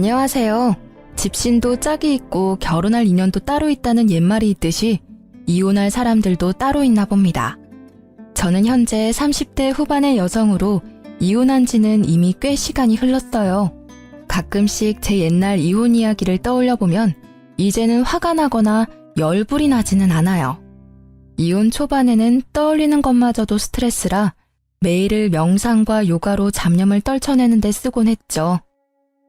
안녕하세요. 집신도 짝이 있고 결혼할 인연도 따로 있다는 옛말이 있듯이 이혼할 사람들도 따로 있나 봅니다. 저는 현재 30대 후반의 여성으로 이혼한 지는 이미 꽤 시간이 흘렀어요. 가끔씩 제 옛날 이혼 이야기를 떠올려보면 이제는 화가 나거나 열불이 나지는 않아요. 이혼 초반에는 떠올리는 것마저도 스트레스라 매일을 명상과 요가로 잡념을 떨쳐내는 데 쓰곤 했죠.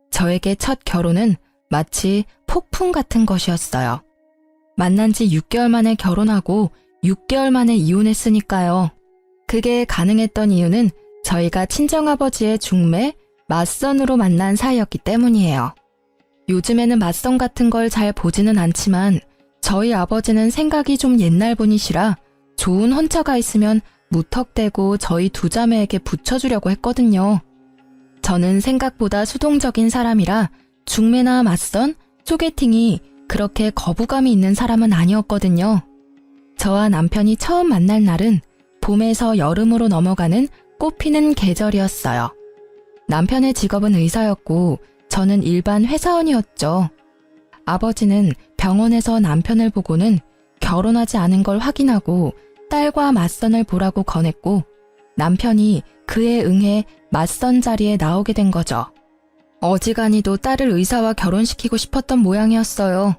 저에게 첫 결혼은 마치 폭풍 같은 것이었어요. 만난 지 6개월 만에 결혼하고 6개월 만에 이혼했으니까요. 그게 가능했던 이유는 저희가 친정아버지의 중매, 맞선으로 만난 사이였기 때문이에요. 요즘에는 맞선 같은 걸 잘 보지는 않지만 저희 아버지는 생각이 좀 옛날 분이시라 좋은 혼처가 있으면 무턱대고 저희 두 자매에게 붙여주려고 했거든요. 저는 생각보다 수동적인 사람이라 중매나 맞선, 소개팅이 그렇게 거부감이 있는 사람은 아니었거든요. 저와 남편이 처음 만날 날은 봄에서 여름으로 넘어가는 꽃피는 계절이었어요. 남편의 직업은 의사였고 저는 일반 회사원이었죠. 아버지는 병원에서 남편을 보고는 결혼하지 않은 걸 확인하고 딸과 맞선을 보라고 권했고 남편이 그에 응해 맞선 자리에 나오게 된 거죠. 어지간히도 딸을 의사와 결혼시키고 싶었던 모양이었어요.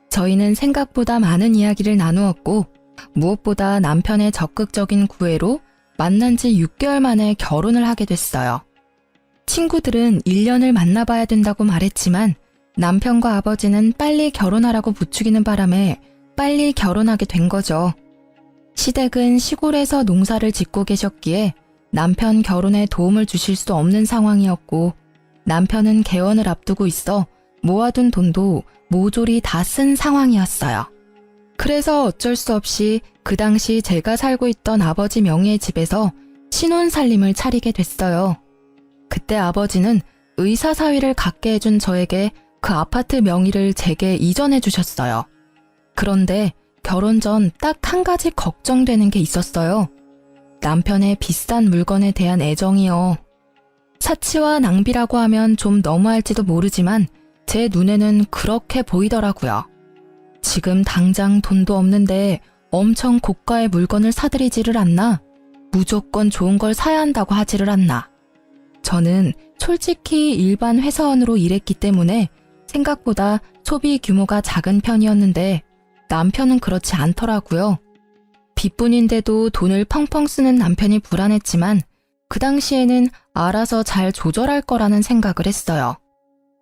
저희는 생각보다 많은 이야기를 나누었고 무엇보다 남편의 적극적인 구애로 만난 지 6개월 만에 결혼을 하게 됐어요. 친구들은 1년을 만나봐야 된다고 말했지만 남편과 아버지는 빨리 결혼하라고 부추기는 바람에 빨리 결혼하게 된 거죠. 시댁은 시골에서 농사를 짓고 계셨기에 남편 결혼에 도움을 주실 수 없는 상황이었고 남편은 개원을 앞두고 있어 모아둔 돈도 모조리 다 쓴 상황이었어요. 그래서 어쩔 수 없이 그 당시 제가 살고 있던 아버지 명의의 집에서 신혼살림을 차리게 됐어요. 그때 아버지는 의사 사위를 갖게 해준 저에게 그 아파트 명의를 제게 이전해 주셨어요. 그런데 결혼 전 딱 한 가지 걱정되는 게 있었어요. 남편의 비싼 물건에 대한 애정이요. 사치와 낭비라고 하면 좀 너무할지도 모르지만 제 눈에는 그렇게 보이더라고요. 지금 당장 돈도 없는데 엄청 고가의 물건을 사들이지를 않나? 무조건 좋은 걸 사야 한다고 하지를 않나? 저는 솔직히 일반 회사원으로 일했기 때문에 생각보다 소비 규모가 작은 편이었는데 남편은 그렇지 않더라고요. 빚뿐인데도 돈을 펑펑 쓰는 남편이 불안했지만 그 당시에는 알아서 잘 조절할 거라는 생각을 했어요.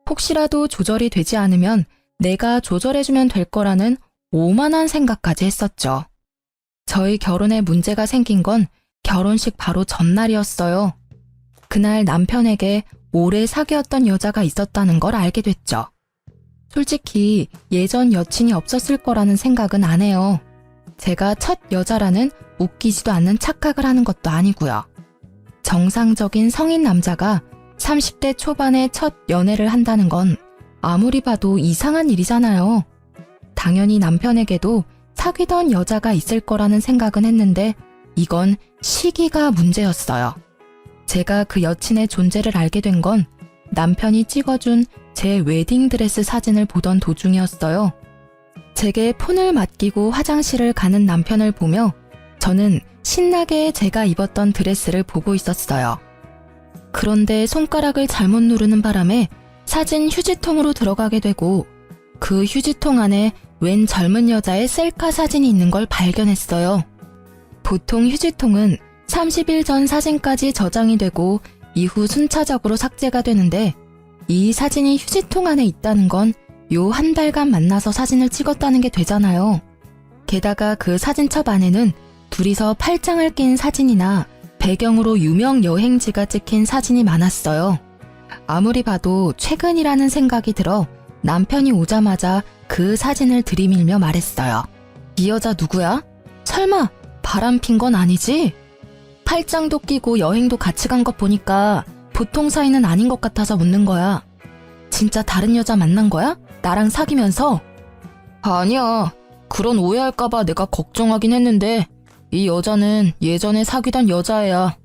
혹시라도 조절이 되지 않으면 내가 조절해주면 될 거라는 오만한 생각까지 했었죠. 저희 결혼에 문제가 생긴 건 결혼식 바로 전날이었어요. 그날 남편에게 오래 사귀었던 여자가 있었다는 걸 알게 됐죠. 솔직히 예전 여친이 없었을 거라는 생각은 안 해요. 제가 첫 여자라는 웃기지도 않는 착각을 하는 것도 아니고요. 정상적인 성인 남자가 30대 초반에 첫 연애를 한다는 건 아무리 봐도 이상한 일이잖아요. 당연히 남편에게도 사귀던 여자가 있을 거라는 생각은 했는데 이건 시기가 문제였어요. 제가 그 여친의 존재를 알게 된 건 남편이 찍어준 제 웨딩드레스 사진을 보던 도중이었어요. 제게 폰을 맡기고 화장실을 가는 남편을 보며 저는 신나게 제가 입었던 드레스를 보고 있었어요. 그런데 손가락을 잘못 누르는 바람에 사진 휴지통으로 들어가게 되고 그 휴지통 안에 웬 젊은 여자의 셀카 사진이 있는 걸 발견했어요. 보통 휴지통은 30일 전 사진까지 저장이 되고 이후 순차적으로 삭제가 되는데 이 사진이 휴지통 안에 있다는 건 요 한 달간 만나서 사진을 찍었다는 게 되잖아요. 게다가 그 사진첩 안에는 둘이서 팔짱을 낀 사진이나 배경으로 유명 여행지가 찍힌 사진이 많았어요. 아무리 봐도 최근이라는 생각이 들어 남편이 오자마자 그 사진을 들이밀며 말했어요. 이 여자 누구야? 설마 바람핀 건 아니지? 팔짱도 끼고 여행도 같이 간 것 보니까 보통 사이는 아닌 것 같아서 묻는 거야. 진짜 다른 여자 만난 거야? 나랑 사귀면서? 아니야. 그런 오해할까봐 내가 걱정하긴 했는데 이 여자는 예전에 사귀던 여자애야.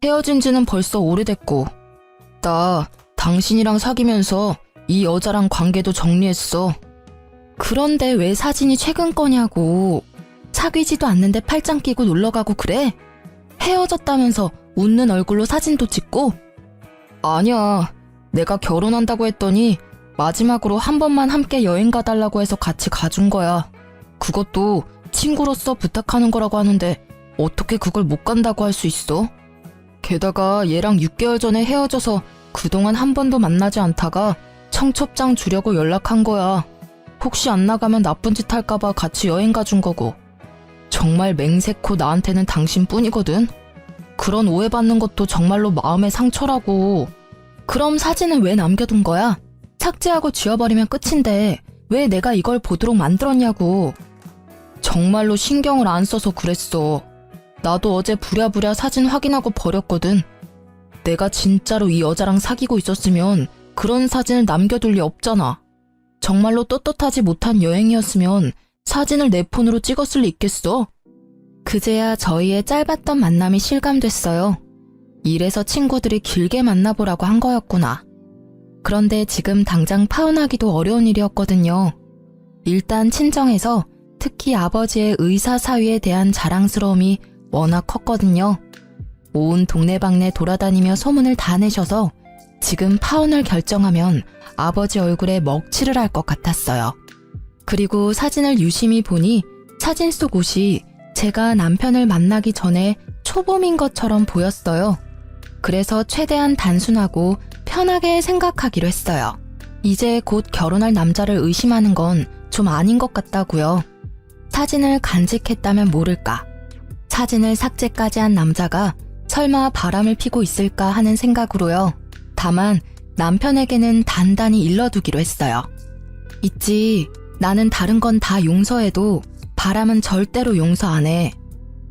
헤어진 지는 벌써 오래됐고 나 당신이랑 사귀면서 이 여자랑 관계도 정리했어. 그런데 왜 사진이 최근 거냐고. 사귀지도 않는데 팔짱 끼고 놀러가고 그래? 헤어졌다면서 웃는 얼굴로 사진도 찍고? 아니야. 내가 결혼한다고 했더니 마지막으로 한 번만 함께 여행 가달라고 해서 같이 가준 거야. 그것도 친구로서 부탁하는 거라고 하는데 어떻게 그걸 못 간다고 할 수 있어? 게다가 얘랑 6개월 전에 헤어져서 그동안 한 번도 만나지 않다가 청첩장 주려고 연락한 거야. 혹시 안 나가면 나쁜 짓 할까봐 같이 여행 가준 거고. 정말 맹세코 나한테는 당신뿐이거든. 그런 오해받는 것도 정말로 마음의 상처라고. 그럼 사진은 왜 남겨둔 거야? 삭제하고 지워버리면 끝인데 왜 내가 이걸 보도록 만들었냐고. 정말로 신경을 안 써서 그랬어. 나도 어제 부랴부랴 사진 확인하고 버렸거든. 내가 진짜로 이 여자랑 사귀고 있었으면 그런 사진을 남겨둘 리 없잖아. 정말로 떳떳하지 못한 여행이었으면 사진을 내 폰으로 찍었을 리 있겠어? 그제야 저희의 짧았던 만남이 실감됐어요. 이래서 친구들이 길게 만나보라고 한 거였구나. 그런데 지금 당장 파혼하기도 어려운 일이었거든요. 일단 친정에서 특히 아버지의 의사 사위에 대한 자랑스러움이 워낙 컸거든요. 온 동네방네 돌아다니며 소문을 다 내셔서 지금 파혼을 결정하면 아버지 얼굴에 먹칠을 할 것 같았어요. 그리고 사진을 유심히 보니 사진 속 옷이 제가 남편을 만나기 전에 초봄인 것처럼 보였어요. 그래서 최대한 단순하고 편하게 생각하기로 했어요. 이제 곧 결혼할 남자를 의심하는 건 좀 아닌 것 같다고요. 사진을 간직했다면 모를까. 사진을 삭제까지 한 남자가 설마 바람을 피고 있을까 하는 생각으로요. 다만 남편에게는 단단히 일러두기로 했어요. 있지, 나는 다른 건 다 용서해도 바람은 절대로 용서 안 해.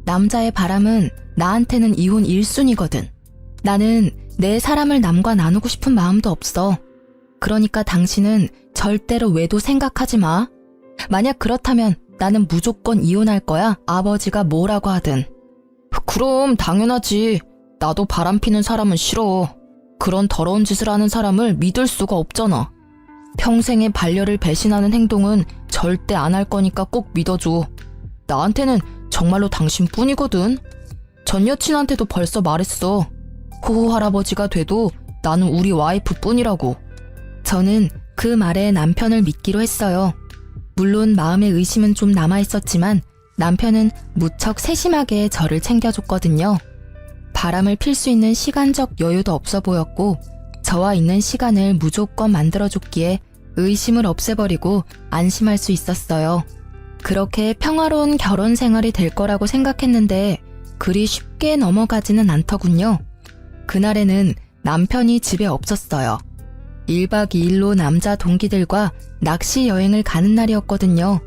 남자의 바람은 나한테는 이혼 1순위거든. 나는 내 사람을 남과 나누고 싶은 마음도 없어. 그러니까 당신은 절대로 외도 생각하지 마. 만약 그렇다면 나는 무조건 이혼할 거야. 아버지가 뭐라고 하든. 그럼 당연하지. 나도 바람 피는 사람은 싫어. 그런 더러운 짓을 하는 사람을 믿을 수가 없잖아. 평생의 반려를 배신하는 행동은 절대 안 할 거니까 꼭 믿어줘. 나한테는 정말로 당신뿐이거든. 전 여친한테도 벌써 말했어. 호호 할아버지가 돼도 나는 우리 와이프뿐이라고. 저는 그 말에 남편을 믿기로 했어요. 물론 마음의 의심은 좀 남아있었지만 남편은 무척 세심하게 저를 챙겨줬거든요. 바람을 필 수 있는 시간적 여유도 없어 보였고 저와 있는 시간을 무조건 만들어줬기에 의심을 없애버리고 안심할 수 있었어요. 그렇게 평화로운 결혼 생활이 될 거라고 생각했는데 그리 쉽게 넘어가지는 않더군요. 그날에는 남편이 집에 없었어요. 1박 2일로 남자 동기들과 낚시 여행을 가는 날이었거든요.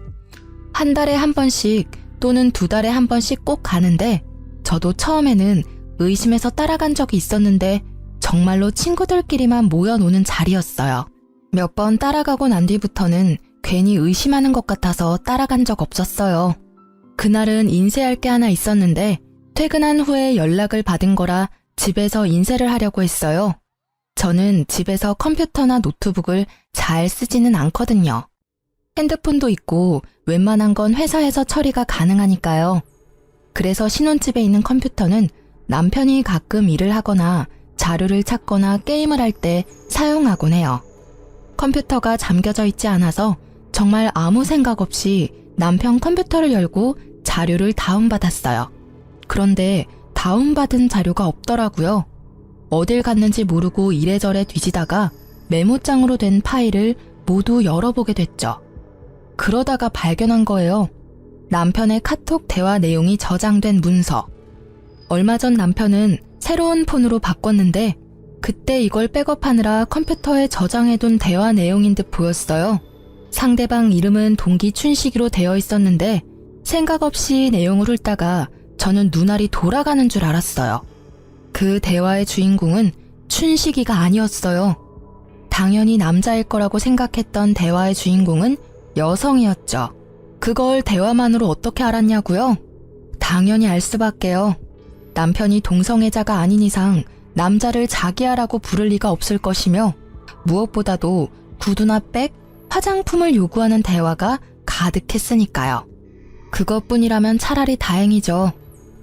한 달에 한 번씩 또는 2달에 한 번씩 꼭 가는데 저도 처음에는 의심해서 따라간 적이 있었는데 정말로 친구들끼리만 모여노는 자리였어요. 몇 번 따라가고 난 뒤부터는 괜히 의심하는 것 같아서 따라간 적 없었어요. 그날은 인쇄할 게 하나 있었는데 퇴근한 후에 연락을 받은 거라 집에서 인쇄를 하려고 했어요. 저는 집에서 컴퓨터나 노트북을 잘 쓰지는 않거든요. 핸드폰도 있고 웬만한 건 회사에서 처리가 가능하니까요. 그래서 신혼집에 있는 컴퓨터는 남편이 가끔 일을 하거나 자료를 찾거나 게임을 할 때 사용하곤 해요. 컴퓨터가 잠겨져 있지 않아서 정말 아무 생각 없이 남편 컴퓨터를 열고 자료를 다운받았어요. 그런데 다운받은 자료가 없더라고요. 어딜 갔는지 모르고 이래저래 뒤지다가 메모장으로 된 파일을 모두 열어보게 됐죠. 그러다가 발견한 거예요. 남편의 카톡 대화 내용이 저장된 문서. 얼마 전 남편은 새로운 폰으로 바꿨는데 그때 이걸 백업하느라 컴퓨터에 저장해둔 대화 내용인 듯 보였어요. 상대방 이름은 동기 춘식이로 되어 있었는데 생각 없이 내용을 훑다가 저는 눈알이 돌아가는 줄 알았어요. 그 대화의 주인공은 춘식이가 아니었어요. 당연히 남자일 거라고 생각했던 대화의 주인공은 여성이었죠. 그걸 대화만으로 어떻게 알았냐고요? 당연히 알 수밖에요. 남편이 동성애자가 아닌 이상 남자를 자기야라고 부를 리가 없을 것이며 무엇보다도 구두나 백, 화장품을 요구하는 대화가 가득했으니까요. 그것뿐이라면 차라리 다행이죠.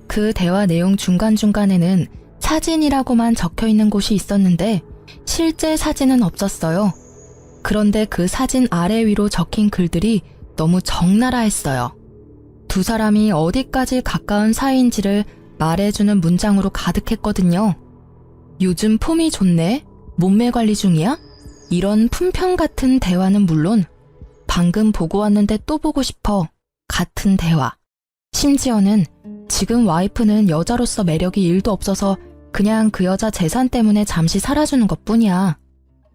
그 대화 내용 중간중간에는 사진이라고만 적혀 있는 곳이 있었는데 실제 사진은 없었어요. 그런데 그 사진 아래 위로 적힌 글들이 너무 적나라했어요. 두 사람이 어디까지 가까운 사이인지를 말해주는 문장으로 가득했거든요. 요즘 폼이 좋네? 몸매 관리 중이야? 이런 품평 같은 대화는 물론 방금 보고 왔는데 또 보고 싶어 같은 대화. 심지어는 지금 와이프는 여자로서 매력이 1도 없어서 그냥 그 여자 재산 때문에 잠시 살아주는 것뿐이야.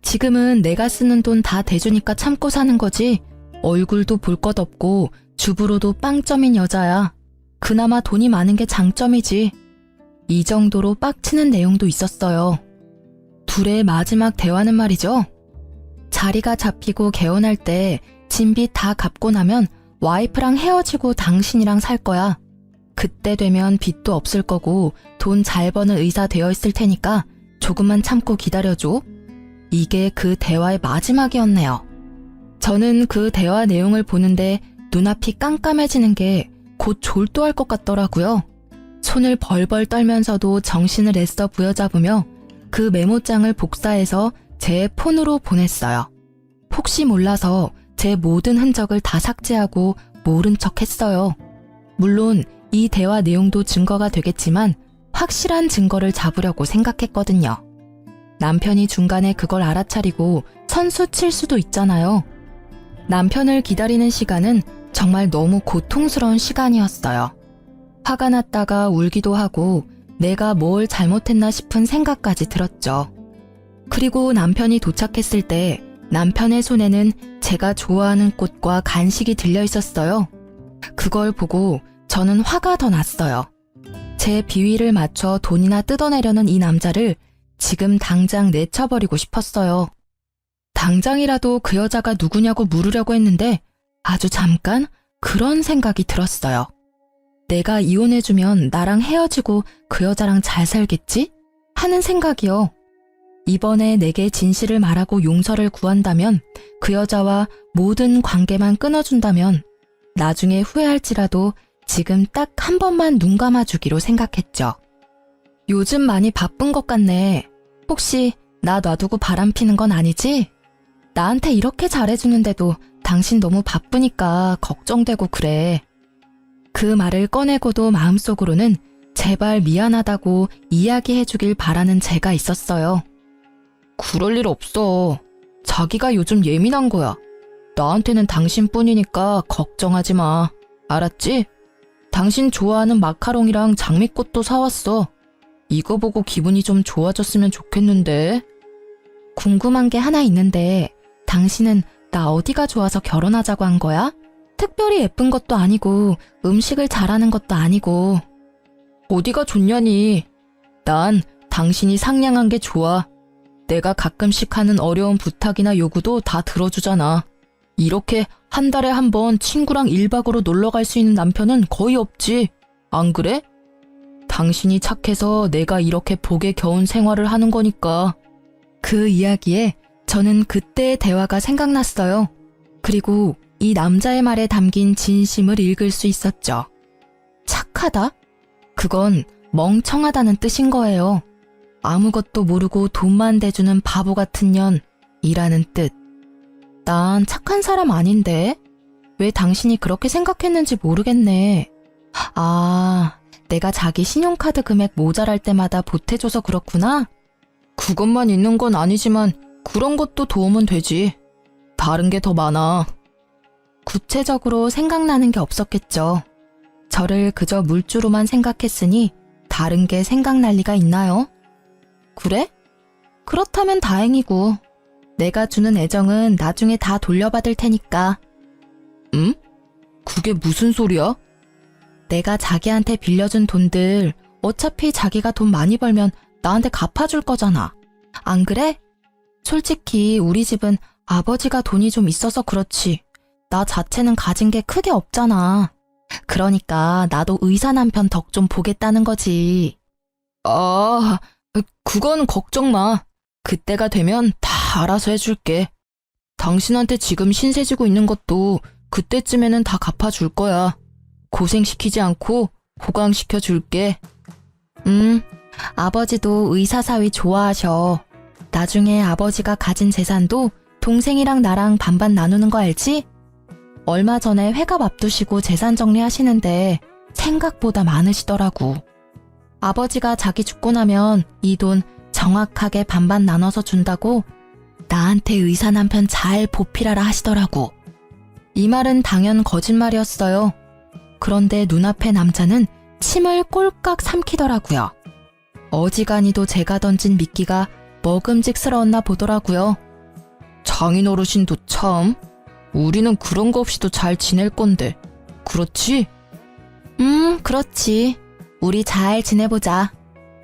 지금은 내가 쓰는 돈 다 대주니까 참고 사는 거지. 얼굴도 볼 것 없고 주부로도 빵점인 여자야. 그나마 돈이 많은 게 장점이지. 이 정도로 빡치는 내용도 있었어요. 둘의 마지막 대화는 말이죠. 자리가 잡히고 개원할 때 진빚 다 갚고 나면 와이프랑 헤어지고 당신이랑 살 거야. 그때 되면 빚도 없을 거고 돈 잘 버는 의사 되어 있을 테니까 조금만 참고 기다려줘. 이게 그 대화의 마지막이었네요. 저는 그 대화 내용을 보는데 눈앞이 깜깜해지는 게 곧 졸도할 것 같더라고요. 손을 벌벌 떨면서도 정신을 애써 부여잡으며 그 메모장을 복사해서 제 폰으로 보냈어요. 혹시 몰라서 제 모든 흔적을 다 삭제하고 모른 척 했어요. 물론 이 대화 내용도 증거가 되겠지만 확실한 증거를 잡으려고 생각했거든요. 남편이 중간에 그걸 알아차리고 선수 칠 수도 있잖아요. 남편을 기다리는 시간은 정말 너무 고통스러운 시간이었어요. 화가 났다가 울기도 하고 내가 뭘 잘못했나 싶은 생각까지 들었죠. 그리고 남편이 도착했을 때 남편의 손에는 제가 좋아하는 꽃과 간식이 들려 있었어요. 그걸 보고 저는 화가 더 났어요. 제 비위를 맞춰 돈이나 뜯어내려는 이 남자를 지금 당장 내쳐버리고 싶었어요. 당장이라도 그 여자가 누구냐고 물으려고 했는데 아주 잠깐 그런 생각이 들었어요. 내가 이혼해주면 나랑 헤어지고 그 여자랑 잘 살겠지? 하는 생각이요. 이번에 내게 진실을 말하고 용서를 구한다면, 그 여자와 모든 관계만 끊어준다면 나중에 후회할지라도 지금 딱 한 번만 눈 감아주기로 생각했죠. 요즘 많이 바쁜 것 같네. 혹시 나 놔두고 바람피는 건 아니지? 나한테 이렇게 잘해주는데도 당신 너무 바쁘니까 걱정되고 그래. 그 말을 꺼내고도 마음속으로는 제발 미안하다고 이야기해주길 바라는 제가 있었어요. 그럴 일 없어. 자기가 요즘 예민한 거야. 나한테는 당신뿐이니까 걱정하지 마. 알았지? 당신 좋아하는 마카롱이랑 장미꽃도 사왔어. 이거 보고 기분이 좀 좋아졌으면 좋겠는데. 궁금한 게 하나 있는데 당신은 나 어디가 좋아서 결혼하자고 한 거야? 특별히 예쁜 것도 아니고 음식을 잘하는 것도 아니고. 어디가 좋냐니. 난 당신이 상냥한 게 좋아. 내가 가끔씩 하는 어려운 부탁이나 요구도 다 들어주잖아. 이렇게 한 달에 한 번 친구랑 1박으로 놀러 갈 수 있는 남편은 거의 없지. 안 그래? 당신이 착해서 내가 이렇게 복에 겨운 생활을 하는 거니까. 그 이야기에 저는 그때의 대화가 생각났어요. 그리고 이 남자의 말에 담긴 진심을 읽을 수 있었죠. 착하다? 그건 멍청하다는 뜻인 거예요. 아무것도 모르고 돈만 대주는 바보 같은 년이라는 뜻. 난 착한 사람 아닌데? 왜 당신이 그렇게 생각했는지 모르겠네. 아, 내가 자기 신용카드 금액 모자랄 때마다 보태줘서 그렇구나? 그것만 있는 건 아니지만 그런 것도 도움은 되지. 다른 게 더 많아. 구체적으로 생각나는 게 없었겠죠. 저를 그저 물주로만 생각했으니 다른 게 생각날 리가 있나요? 그래? 그렇다면 다행이고. 내가 주는 애정은 나중에 다 돌려받을 테니까. 응? 그게 무슨 소리야? 내가 자기한테 빌려준 돈들 어차피 자기가 돈 많이 벌면 나한테 갚아줄 거잖아. 안 그래? 솔직히 우리 집은 아버지가 돈이 좀 있어서 그렇지. 나 자체는 가진 게 크게 없잖아. 그러니까 나도 의사 남편 덕 좀 보겠다는 거지. 그건 걱정 마. 그때가 되면 다 알아서 해줄게. 당신한테 지금 신세 지고 있는 것도 그때쯤에는 다 갚아줄 거야. 고생시키지 않고 호강시켜 줄게. 아버지도 의사 사위 좋아하셔. 나중에 아버지가 가진 재산도 동생이랑 나랑 반반 나누는 거 알지? 얼마 전에 회갑 앞두시고 재산 정리하시는데 생각보다 많으시더라고. 아버지가 자기 죽고 나면 이 돈 정확하게 반반 나눠서 준다고 나한테 의사 남편 잘 보필하라 하시더라고. 이 말은 당연 거짓말이었어요. 그런데 눈앞의 남자는 침을 꼴깍 삼키더라고요. 어지간히도 제가 던진 미끼가 먹음직스러웠나 보더라고요. 장인어르신도 참, 우리는 그런 거 없이도 잘 지낼 건데, 그렇지? 그렇지. 우리 잘 지내보자.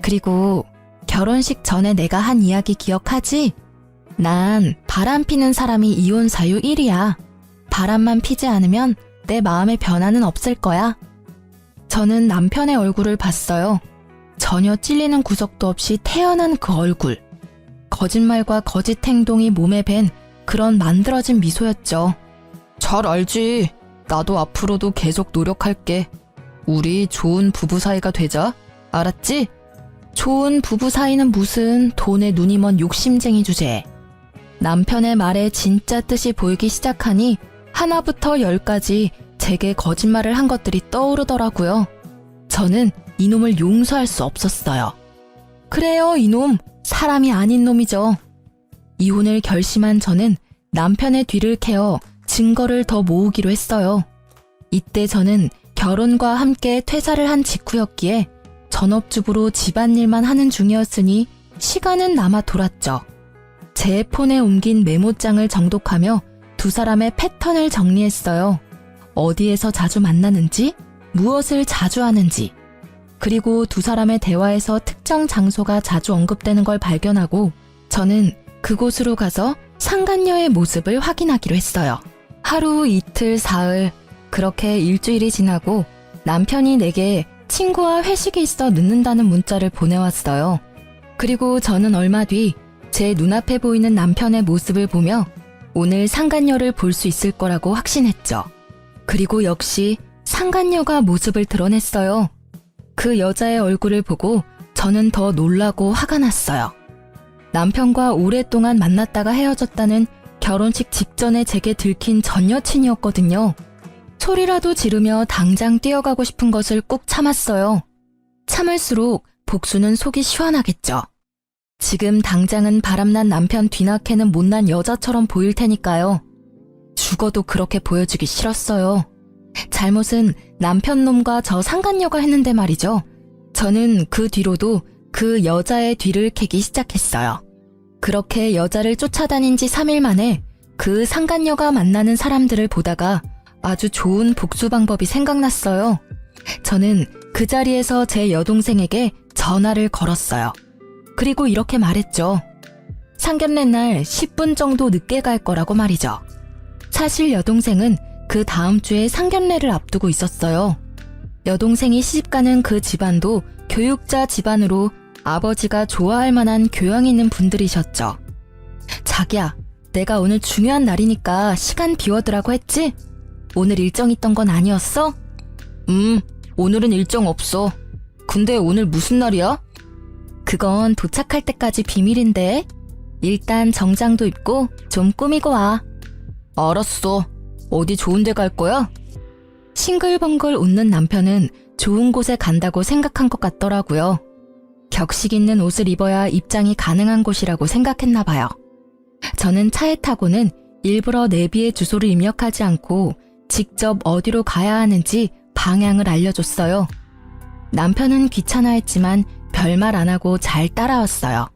그리고 결혼식 전에 내가 한 이야기 기억하지? 난 바람 피는 사람이 이혼 사유 1위야. 바람만 피지 않으면 내 마음의 변화는 없을 거야. 저는 남편의 얼굴을 봤어요. 전혀 찔리는 구석도 없이 태연한 그 얼굴. 거짓말과 거짓 행동이 몸에 밴 그런 만들어진 미소였죠. 잘 알지. 나도 앞으로도 계속 노력할게. 우리 좋은 부부 사이가 되자. 알았지? 좋은 부부 사이는 무슨 돈에 눈이 먼 욕심쟁이 주제에. 남편의 말에 진짜 뜻이 보이기 시작하니 하나부터 10까지 제게 거짓말을 한 것들이 떠오르더라고요. 저는 이놈을 용서할 수 없었어요. 그래요, 이놈. 사람이 아닌 놈이죠. 이혼을 결심한 저는 남편의 뒤를 캐어 증거를 더 모으기로 했어요. 이때 저는 결혼과 함께 퇴사를 한 직후였기에 전업주부로 집안일만 하는 중이었으니 시간은 남아 돌았죠. 제 폰에 옮긴 메모장을 정독하며 두 사람의 패턴을 정리했어요. 어디에서 자주 만나는지, 무엇을 자주 하는지, 그리고 두 사람의 대화에서 특정 장소가 자주 언급되는 걸 발견하고 저는 그곳으로 가서 상간녀의 모습을 확인하기로 했어요. 하루, 이틀, 사흘, 그렇게 일주일이 지나고 남편이 내게 친구와 회식이 있어 늦는다는 문자를 보내왔어요. 그리고 저는 얼마 뒤 제 눈앞에 보이는 남편의 모습을 보며 오늘 상간녀를 볼 수 있을 거라고 확신했죠. 그리고 역시 상간녀가 모습을 드러냈어요. 그 여자의 얼굴을 보고 저는 더 놀라고 화가 났어요. 남편과 오랫동안 만났다가 헤어졌다는 결혼식 직전에 제게 들킨 전 여친이었거든요. 소리라도 지르며 당장 뛰어가고 싶은 것을 꾹 참았어요. 참을수록 복수는 속이 시원하겠죠. 지금 당장은 바람난 남편 뒤나캐는 못난 여자처럼 보일 테니까요. 죽어도 그렇게 보여주기 싫었어요. 잘못은 남편 놈과 저 상간녀가 했는데 말이죠. 저는 그 뒤로도 그 여자의 뒤를 캐기 시작했어요. 그렇게 여자를 쫓아다닌 지 3일 만에 그 상간녀가 만나는 사람들을 보다가 아주 좋은 복수 방법이 생각났어요. 저는 그 자리에서 제 여동생에게 전화를 걸었어요. 그리고 이렇게 말했죠. 상견례 날 10분 정도 늦게 갈 거라고 말이죠. 사실 여동생은 그 다음 주에 상견례를 앞두고 있었어요. 여동생이 시집가는 그 집안도 교육자 집안으로 아버지가 좋아할 만한 교양 있는 분들이셨죠. 자기야, 내가 오늘 중요한 날이니까 시간 비워두라고 했지? 오늘 일정 있던 건 아니었어? 오늘은 일정 없어. 근데 오늘 무슨 날이야? 그건 도착할 때까지 비밀인데. 일단 정장도 입고 좀 꾸미고 와. 알았어. 어디 좋은 데 갈 거야? 싱글벙글 웃는 남편은 좋은 곳에 간다고 생각한 것 같더라고요. 격식 있는 옷을 입어야 입장이 가능한 곳이라고 생각했나 봐요. 저는 차에 타고는 일부러 내비의 주소를 입력하지 않고 직접 어디로 가야 하는지 방향을 알려줬어요. 남편은 귀찮아했지만 별말 안 하고 잘 따라왔어요.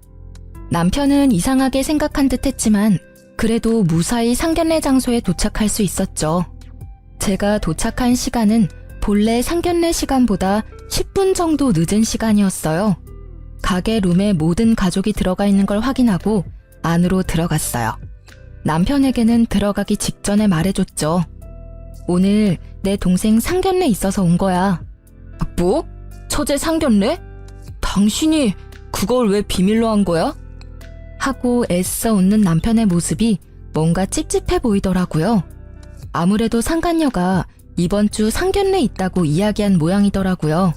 남편은 이상하게 생각한 듯 했지만 그래도 무사히 상견례 장소에 도착할 수 있었죠. 제가 도착한 시간은 본래 상견례 시간보다 10분 정도 늦은 시간이었어요. 가게 룸에 모든 가족이 들어가 있는 걸 확인하고 안으로 들어갔어요. 남편에게는 들어가기 직전에 말해줬죠. 오늘 내 동생 상견례 있어서 온 거야. 뭐? 처제 상견례? 당신이 그걸 왜 비밀로 한 거야? 하고 애써 웃는 남편의 모습이 뭔가 찝찝해 보이더라고요. 아무래도 상간녀가 이번 주 상견례 있다고 이야기한 모양이더라고요.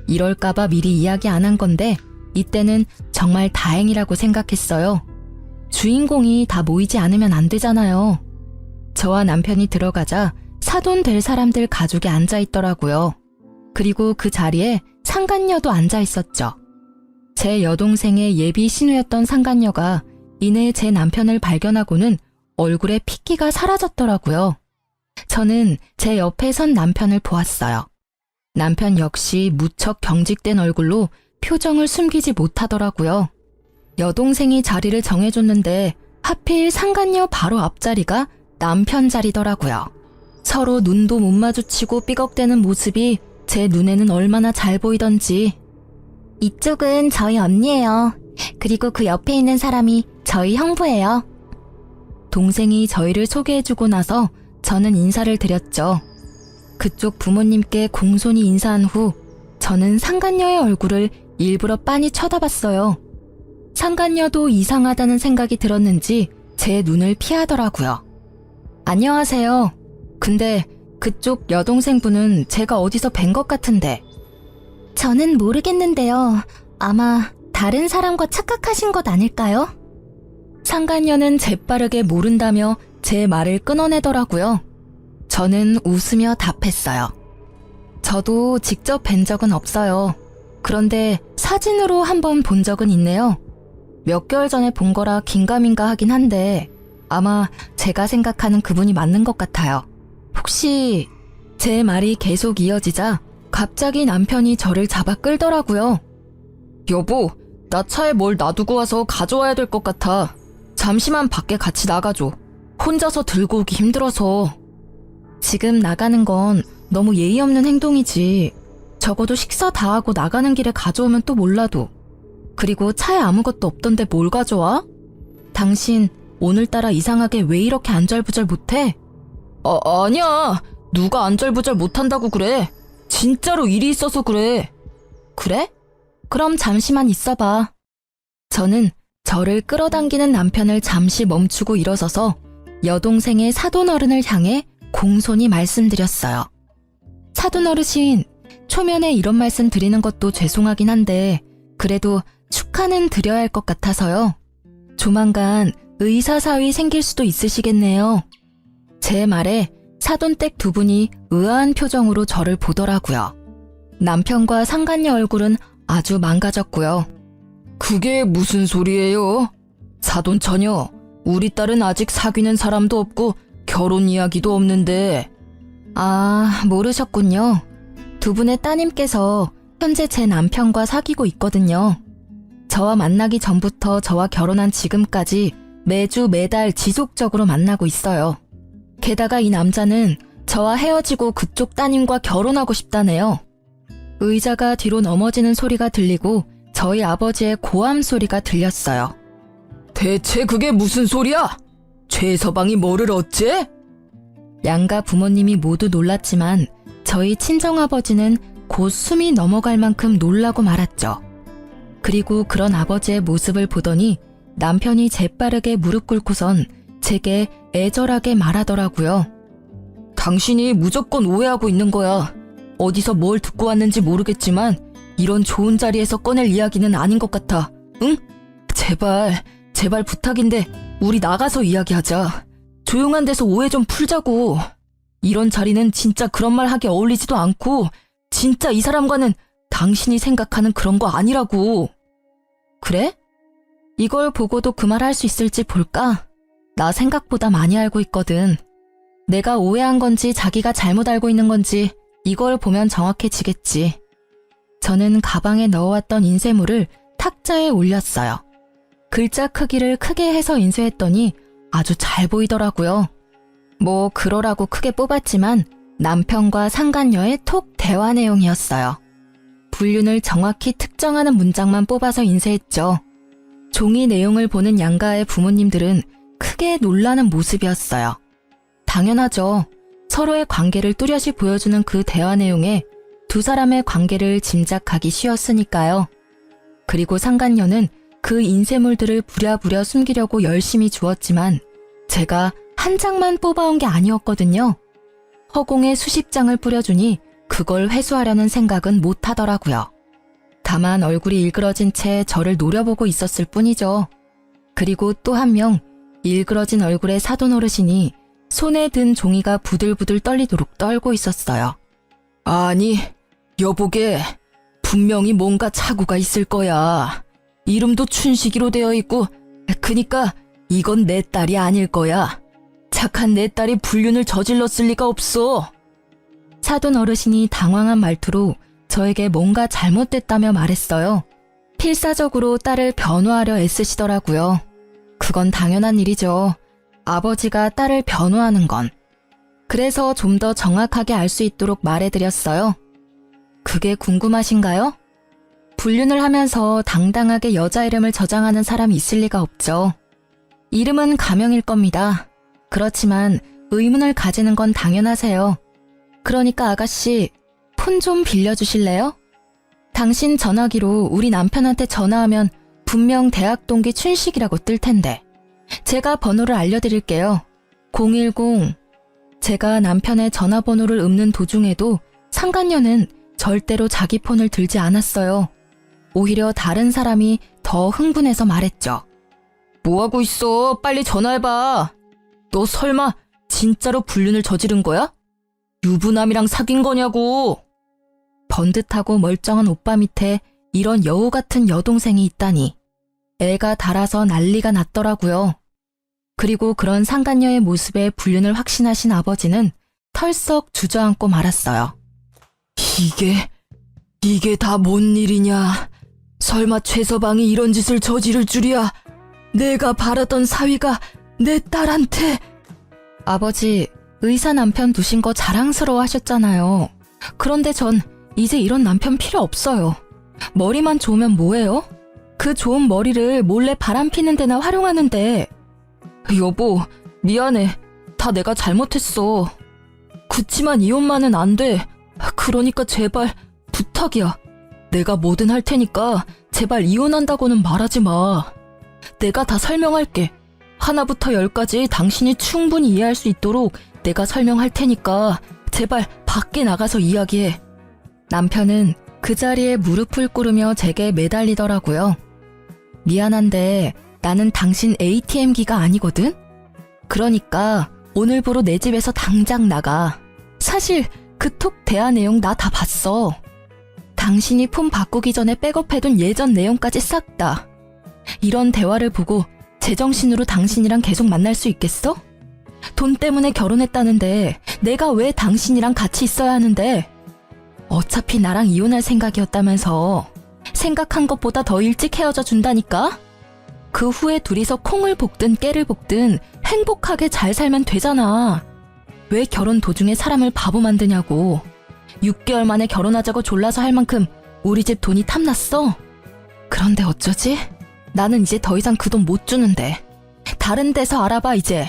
이럴까봐 미리 이야기 안 한 건데 이때는 정말 다행이라고 생각했어요. 주인공이 다 모이지 않으면 안 되잖아요. 저와 남편이 들어가자 사돈 될 사람들 가족이 앉아 있더라고요. 그리고 그 자리에 상간녀도 앉아 있었죠. 제 여동생의 예비 신우였던 상간녀가 이내 제 남편을 발견하고는 얼굴에 핏기가 사라졌더라고요. 저는 제 옆에 선 남편을 보았어요. 남편 역시 무척 경직된 얼굴로 표정을 숨기지 못하더라고요. 여동생이 자리를 정해줬는데 하필 상간녀 바로 앞자리가 남편 자리더라고요. 서로 눈도 못 마주치고 삐걱대는 모습이 제 눈에는 얼마나 잘 보이던지. 이쪽은 저희 언니예요. 그리고 그 옆에 있는 사람이 저희 형부예요. 동생이 저희를 소개해주고 나서 저는 인사를 드렸죠. 그쪽 부모님께 공손히 인사한 후 저는 상간녀의 얼굴을 일부러 빤히 쳐다봤어요. 상간녀도 이상하다는 생각이 들었는지 제 눈을 피하더라고요. 안녕하세요. 근데 그쪽 여동생분은 제가 어디서 뵌 것 같은데. 저는 모르겠는데요. 아마 다른 사람과 착각하신 것 아닐까요? 상간녀는 재빠르게 모른다며 제 말을 끊어내더라고요. 저는 웃으며 답했어요. 저도 직접 뵌 적은 없어요. 그런데 사진으로 한번 본 적은 있네요. 몇 개월 전에 본 거라 긴가민가 하긴 한데 아마 제가 생각하는 그분이 맞는 것 같아요. 혹시... 제 말이 계속 이어지자 갑자기 남편이 저를 잡아 끌더라고요. 여보, 나 차에 뭘 놔두고 와서 가져와야 될 것 같아. 잠시만 밖에 같이 나가줘. 혼자서 들고 오기 힘들어서. 지금 나가는 건 너무 예의 없는 행동이지. 적어도 식사 다 하고 나가는 길에 가져오면 또 몰라도. 그리고 차에 아무것도 없던데 뭘 가져와? 당신 오늘따라 이상하게 왜 이렇게 안절부절 못해? 아니야. 누가 안절부절 못한다고 그래. 진짜로 일이 있어서 그래. 그래? 그럼 잠시만 있어봐. 저는 저를 끌어당기는 남편을 잠시 멈추고 일어서서 여동생의 사돈어른을 향해 공손히 말씀드렸어요. 사돈어르신, 초면에 이런 말씀 드리는 것도 죄송하긴 한데 그래도 축하는 드려야 할 것 같아서요. 조만간 의사사위 생길 수도 있으시겠네요. 제 말에 사돈댁 두 분이 의아한 표정으로 저를 보더라고요. 남편과 상간녀 얼굴은 아주 망가졌고요. 그게 무슨 소리예요? 사돈 처녀, 우리 딸은 아직 사귀는 사람도 없고 결혼 이야기도 없는데. 아, 모르셨군요. 두 분의 따님께서 현재 제 남편과 사귀고 있거든요. 저와 만나기 전부터 저와 결혼한 지금까지 매주 매달 지속적으로 만나고 있어요. 게다가 이 남자는 저와 헤어지고 그쪽 따님과 결혼하고 싶다네요. 의자가 뒤로 넘어지는 소리가 들리고 저희 아버지의 고함 소리가 들렸어요. 대체 그게 무슨 소리야? 최서방이 뭐를 어째? 양가 부모님이 모두 놀랐지만 저희 친정아버지는 곧 숨이 넘어갈 만큼 놀라고 말았죠. 그리고 그런 아버지의 모습을 보더니 남편이 재빠르게 무릎 꿇고선 제게 애절하게 말하더라고요. 당신이 무조건 오해하고 있는 거야. 어디서 뭘 듣고 왔는지 모르겠지만 이런 좋은 자리에서 꺼낼 이야기는 아닌 것 같아. 응? 제발 부탁인데 우리 나가서 이야기하자. 조용한 데서 오해 좀 풀자고. 이런 자리는 진짜 그런 말 하기 어울리지도 않고 진짜 이 사람과는 당신이 생각하는 그런 거 아니라고. 그래? 이걸 보고도 그 말 할 수 있을지 볼까? 나 생각보다 많이 알고 있거든. 내가 오해한 건지 자기가 잘못 알고 있는 건지 이걸 보면 정확해지겠지. 저는 가방에 넣어왔던 인쇄물을 탁자에 올렸어요. 글자 크기를 크게 해서 인쇄했더니 아주 잘 보이더라고요. 뭐 그러라고 크게 뽑았지만 남편과 상간녀의 톡 대화 내용이었어요. 불륜을 정확히 특정하는 문장만 뽑아서 인쇄했죠. 종이 내용을 보는 양가의 부모님들은 크게 놀라는 모습이었어요. 당연하죠. 서로의 관계를 뚜렷이 보여주는 그 대화 내용에 두 사람의 관계를 짐작하기 쉬웠으니까요. 그리고 상간녀는 그 인쇄물들을 부랴부랴 숨기려고 열심히 주었지만 제가 한 장만 뽑아온 게 아니었거든요. 허공에 수십 장을 뿌려주니 그걸 회수하려는 생각은 못 하더라고요. 다만 얼굴이 일그러진 채 저를 노려보고 있었을 뿐이죠. 그리고 또 한 명, 일그러진 얼굴의 사돈 어르신이 손에 든 종이가 부들부들 떨리도록 떨고 있었어요. 아니, 여보게, 분명히 뭔가 착오가 있을 거야. 이름도 춘식이로 되어 있고, 그니까 이건 내 딸이 아닐 거야. 착한 내 딸이 불륜을 저질렀을 리가 없어. 사돈 어르신이 당황한 말투로 저에게 뭔가 잘못됐다며 말했어요. 필사적으로 딸을 변호하려 애쓰시더라고요. 그건 당연한 일이죠. 아버지가 딸을 변호하는 건. 그래서 좀 더 정확하게 알 수 있도록 말해드렸어요. 그게 궁금하신가요? 불륜을 하면서 당당하게 여자 이름을 저장하는 사람이 있을 리가 없죠. 이름은 가명일 겁니다. 그렇지만 의문을 가지는 건 당연하세요. 그러니까 아가씨, 폰 좀 빌려주실래요? 당신 전화기로 우리 남편한테 전화하면 분명 대학 동기 춘식이라고 뜰 텐데. 제가 번호를 알려드릴게요. 010. 제가 남편의 전화번호를 읊는 도중에도 상간녀는 절대로 자기 폰을 들지 않았어요. 오히려 다른 사람이 더 흥분해서 말했죠. 뭐하고 있어? 빨리 전화해봐. 너 설마 진짜로 불륜을 저지른 거야? 유부남이랑 사귄 거냐고. 번듯하고 멀쩡한 오빠 밑에 이런 여우 같은 여동생이 있다니. 애가 달아서 난리가 났더라고요. 그리고 그런 상간녀의 모습에 불륜을 확신하신 아버지는 털썩 주저앉고 말았어요. 이게 다 뭔 일이냐. 설마 최서방이 이런 짓을 저지를 줄이야. 내가 바라던 사위가 내 딸한테. 아버지, 의사 남편 두신 거 자랑스러워 하셨잖아요. 그런데 전 이제 이런 남편 필요 없어요. 머리만 좋으면 뭐해요? 그 좋은 머리를 몰래 바람 피는 데나 활용하는데. 여보, 미안해. 다 내가 잘못했어. 그치만 이혼만은 안 돼. 그러니까 제발 부탁이야. 내가 뭐든 할 테니까 제발 이혼한다고는 말하지 마. 내가 다 설명할게. 하나부터 열까지 당신이 충분히 이해할 수 있도록 내가 설명할 테니까 제발 밖에 나가서 이야기해. 남편은 그 자리에 무릎을 꿇으며 제게 매달리더라고요. 미안한데 나는 당신 ATM기가 아니거든? 그러니까 오늘부로 내 집에서 당장 나가. 사실 그 톡 대화 내용 나 다 봤어. 당신이 폰 바꾸기 전에 백업해둔 예전 내용까지 싹 다. 이런 대화를 보고 제정신으로 당신이랑 계속 만날 수 있겠어? 돈 때문에 결혼했다는데 내가 왜 당신이랑 같이 있어야 하는데? 어차피 나랑 이혼할 생각이었다면서. 생각한 것보다 더 일찍 헤어져 준다니까? 그 후에 둘이서 콩을 볶든 깨를 볶든 행복하게 잘 살면 되잖아. 왜 결혼 도중에 사람을 바보 만드냐고. 6개월 만에 결혼하자고 졸라서 할 만큼 우리 집 돈이 탐났어? 그런데 어쩌지? 나는 이제 더 이상 그 돈 못 주는데. 다른 데서 알아봐 이제.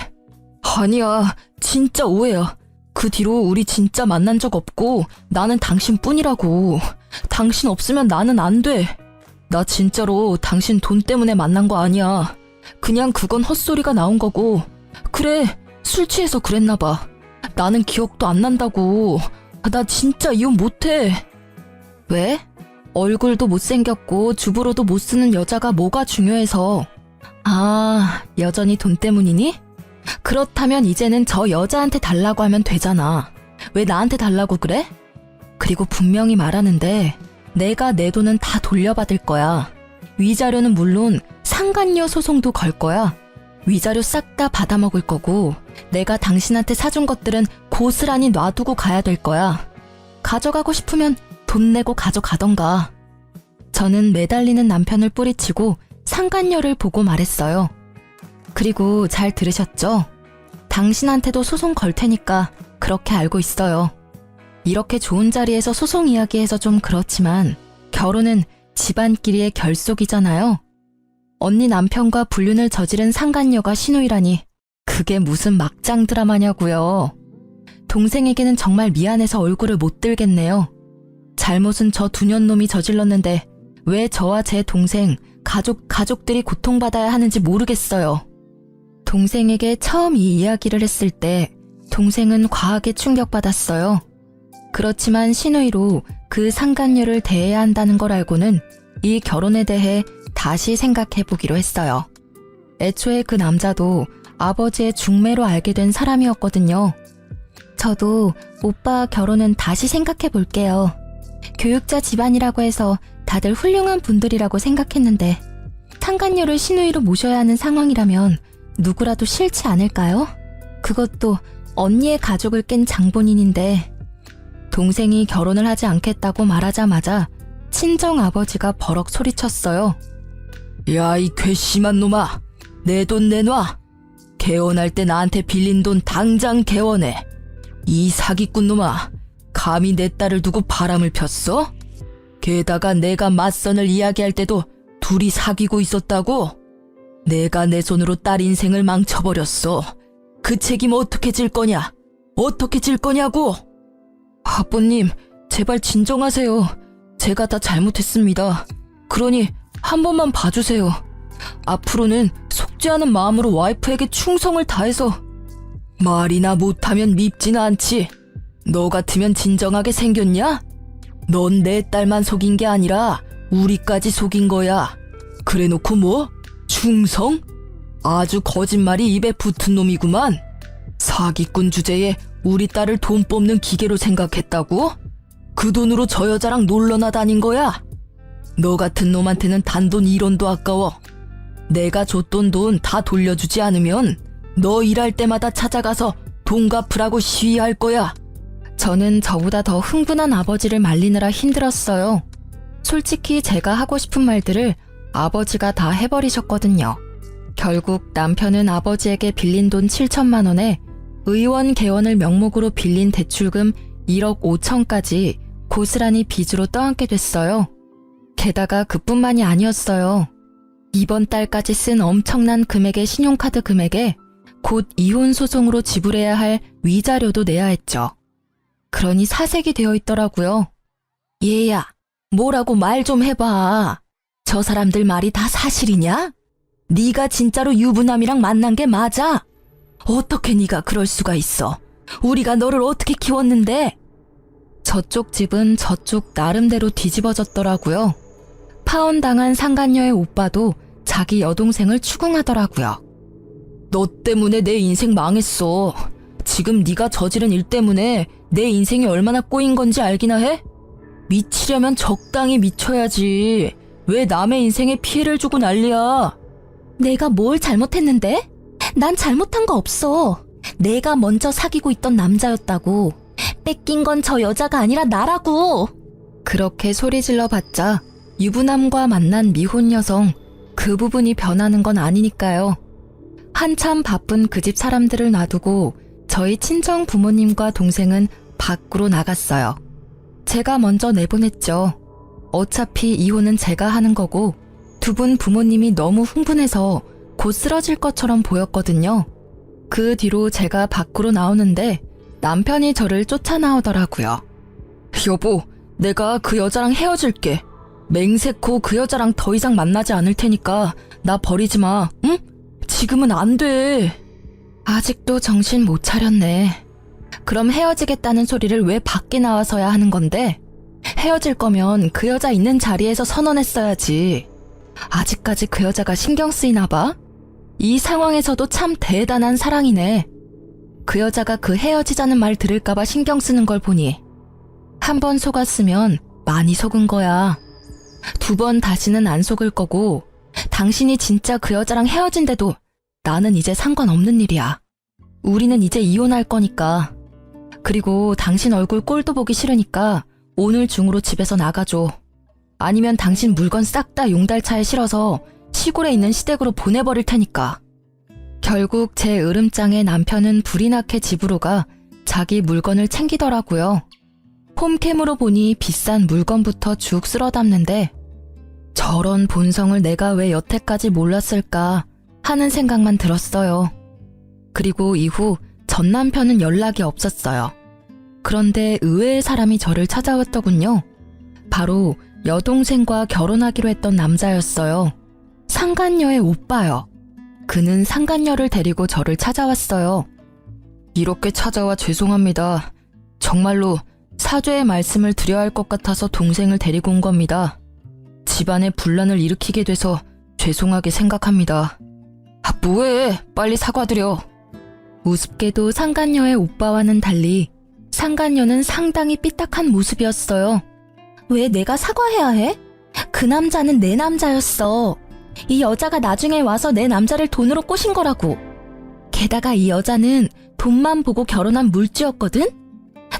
아니야, 진짜 오해야. 그 뒤로 우리 진짜 만난 적 없고 나는 당신뿐이라고. 당신 없으면 나는 안 돼. 나 진짜로 당신 돈 때문에 만난 거 아니야. 그냥 그건 헛소리가 나온 거고. 그래, 술 취해서 그랬나 봐. 나는 기억도 안 난다고. 나 진짜 이혼 못해. 왜? 얼굴도 못생겼고 주부로도 못 쓰는 여자가 뭐가 중요해서. 아, 여전히 돈 때문이니? 그렇다면 이제는 저 여자한테 달라고 하면 되잖아. 왜 나한테 달라고 그래? 그리고 분명히 말하는데 내가 내 돈은 다 돌려받을 거야. 위자료는 물론 상간녀 소송도 걸 거야. 위자료 싹 다 받아먹을 거고 내가 당신한테 사준 것들은 고스란히 놔두고 가야 될 거야. 가져가고 싶으면 돈 내고 가져가던가. 저는 매달리는 남편을 뿌리치고 상간녀를 보고 말했어요. 그리고 잘 들으셨죠? 당신한테도 소송 걸 테니까 그렇게 알고 있어요. 이렇게 좋은 자리에서 소송 이야기해서 좀 그렇지만 결혼은 집안끼리의 결속이잖아요. 언니 남편과 불륜을 저지른 상간녀가 시누이라니 그게 무슨 막장 드라마냐고요. 동생에게는 정말 미안해서 얼굴을 못 들겠네요. 잘못은 저 두년놈이 저질렀는데 왜 저와 제 동생, 가족들이 고통받아야 하는지 모르겠어요. 동생에게 처음 이 이야기를 했을 때 동생은 과하게 충격받았어요. 그렇지만 신우이로 그 상간녀를 대해야 한다는 걸 알고는 이 결혼에 대해 다시 생각해보기로 했어요. 애초에 그 남자도 아버지의 중매로 알게 된 사람이었거든요. 저도 오빠 결혼은 다시 생각해볼게요. 교육자 집안이라고 해서 다들 훌륭한 분들이라고 생각했는데 상간녀를 신우이로 모셔야 하는 상황이라면 누구라도 싫지 않을까요? 그것도 언니의 가족을 깬 장본인인데. 동생이 결혼을 하지 않겠다고 말하자마자 친정아버지가 버럭 소리쳤어요. 야, 이 괘씸한 놈아! 내 돈 내놔! 개원할 때 나한테 빌린 돈 당장 개원해! 이 사기꾼 놈아! 감히 내 딸을 두고 바람을 폈어? 게다가 내가 맞선을 이야기할 때도 둘이 사귀고 있었다고? 내가 내 손으로 딸 인생을 망쳐버렸어. 그 책임 어떻게 질 거냐? 어떻게 질 거냐고! 아버님, 제발 진정하세요. 제가 다 잘못했습니다. 그러니 한 번만 봐주세요. 앞으로는 속죄하는 마음으로 와이프에게 충성을 다해서. 말이나 못하면 밉지는 않지. 너 같으면 진정하게 생겼냐? 넌 내 딸만 속인 게 아니라 우리까지 속인 거야. 그래놓고 뭐? 충성? 아주 거짓말이 입에 붙은 놈이구만. 사기꾼 주제에 우리 딸을 돈 뽑는 기계로 생각했다고? 그 돈으로 저 여자랑 놀러나 다닌 거야? 너 같은 놈한테는 단돈 1원도 아까워. 내가 줬던 돈 다 돌려주지 않으면 너 일할 때마다 찾아가서 돈 갚으라고 시위할 거야. 저는 저보다 더 흥분한 아버지를 말리느라 힘들었어요. 솔직히 제가 하고 싶은 말들을 아버지가 다 해버리셨거든요. 결국 남편은 아버지에게 빌린 돈 7천만 원에 의원 개원을 명목으로 빌린 대출금 1억 5천까지 고스란히 빚으로 떠안게 됐어요. 게다가 그뿐만이 아니었어요. 이번 달까지 쓴 엄청난 금액의 신용카드 금액에 곧 이혼 소송으로 지불해야 할 위자료도 내야 했죠. 그러니 사색이 되어 있더라고요. 얘야, 뭐라고 말 좀 해봐. 저 사람들 말이 다 사실이냐? 네가 진짜로 유부남이랑 만난 게 맞아? 어떻게 네가 그럴 수가 있어? 우리가 너를 어떻게 키웠는데? 저쪽 집은 저쪽 나름대로 뒤집어졌더라고요. 파혼당한 상간녀의 오빠도 자기 여동생을 추궁하더라고요. 너 때문에 내 인생 망했어. 지금 네가 저지른 일 때문에 내 인생이 얼마나 꼬인 건지 알기나 해? 미치려면 적당히 미쳐야지. 왜 남의 인생에 피해를 주고 난리야? 내가 뭘 잘못했는데? 난 잘못한 거 없어. 내가 먼저 사귀고 있던 남자였다고. 뺏긴 건 저 여자가 아니라 나라고. 그렇게 소리질러 봤자 유부남과 만난 미혼 여성, 그 부분이 변하는 건 아니니까요. 한참 바쁜 그 집 사람들을 놔두고 저희 친정 부모님과 동생은 밖으로 나갔어요. 제가 먼저 내보냈죠. 어차피 이혼은 제가 하는 거고 두 분 부모님이 너무 흥분해서 곧 쓰러질 것처럼 보였거든요. 그 뒤로 제가 밖으로 나오는데 남편이 저를 쫓아 나오더라고요. 여보, 내가 그 여자랑 헤어질게. 맹세코 그 여자랑 더 이상 만나지 않을 테니까 나 버리지 마, 응? 지금은 안 돼. 아직도 정신 못 차렸네. 그럼 헤어지겠다는 소리를 왜 밖에 나와서야 하는 건데? 헤어질 거면 그 여자 있는 자리에서 선언했어야지. 아직까지 그 여자가 신경 쓰이나 봐? 이 상황에서도 참 대단한 사랑이네. 그 여자가 그 헤어지자는 말 들을까봐 신경 쓰는 걸 보니 한 번 속았으면 많이 속은 거야. 두 번 다시는 안 속을 거고 당신이 진짜 그 여자랑 헤어진대도 나는 이제 상관없는 일이야. 우리는 이제 이혼할 거니까. 그리고 당신 얼굴 꼴도 보기 싫으니까 오늘 중으로 집에서 나가줘. 아니면 당신 물건 싹 다 용달차에 실어서 시골에 있는 시댁으로 보내버릴 테니까. 결국 제 으름장에 남편은 불이 나게 집으로 가 자기 물건을 챙기더라고요. 홈캠으로 보니 비싼 물건부터 쭉 쓸어 담는데 저런 본성을 내가 왜 여태까지 몰랐을까 하는 생각만 들었어요. 그리고 이후 전 남편은 연락이 없었어요. 그런데 의외의 사람이 저를 찾아왔더군요. 바로 여동생과 결혼하기로 했던 남자였어요. 상간녀의 오빠요. 그는 상간녀를 데리고 저를 찾아왔어요. 이렇게 찾아와 죄송합니다. 정말로 사죄의 말씀을 드려야 할 것 같아서 동생을 데리고 온 겁니다. 집안에 분란을 일으키게 돼서 죄송하게 생각합니다. 아, 뭐해? 빨리 사과드려. 우습게도 상간녀의 오빠와는 달리 상간녀는 상당히 삐딱한 모습이었어요. 왜 내가 사과해야 해? 그 남자는 내 남자였어. 이 여자가 나중에 와서 내 남자를 돈으로 꼬신 거라고. 게다가 이 여자는 돈만 보고 결혼한 물주였거든?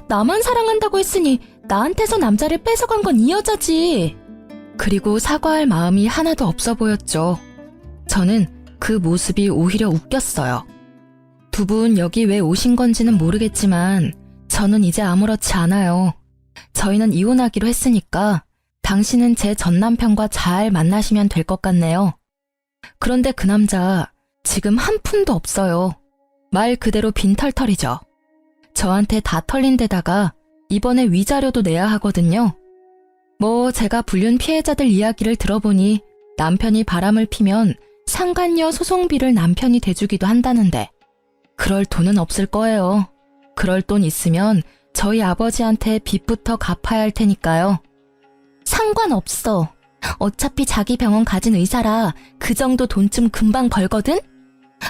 나만 사랑한다고 했으니 나한테서 남자를 뺏어간 건 이 여자지. 그리고 사과할 마음이 하나도 없어 보였죠. 저는 그 모습이 오히려 웃겼어요. 두 분 여기 왜 오신 건지는 모르겠지만 저는 이제 아무렇지 않아요. 저희는 이혼하기로 했으니까 당신은 제 전 남편과 잘 만나시면 될 것 같네요. 그런데 그 남자 지금 한 푼도 없어요. 말 그대로 빈털털이죠. 저한테 다 털린 데다가 이번에 위자료도 내야 하거든요. 뭐 제가 불륜 피해자들 이야기를 들어보니 남편이 바람을 피면 상간녀 소송비를 남편이 대주기도 한다는데 그럴 돈은 없을 거예요. 그럴 돈 있으면 저희 아버지한테 빚부터 갚아야 할 테니까요. 상관없어. 어차피 자기 병원 가진 의사라 그 정도 돈쯤 금방 벌거든?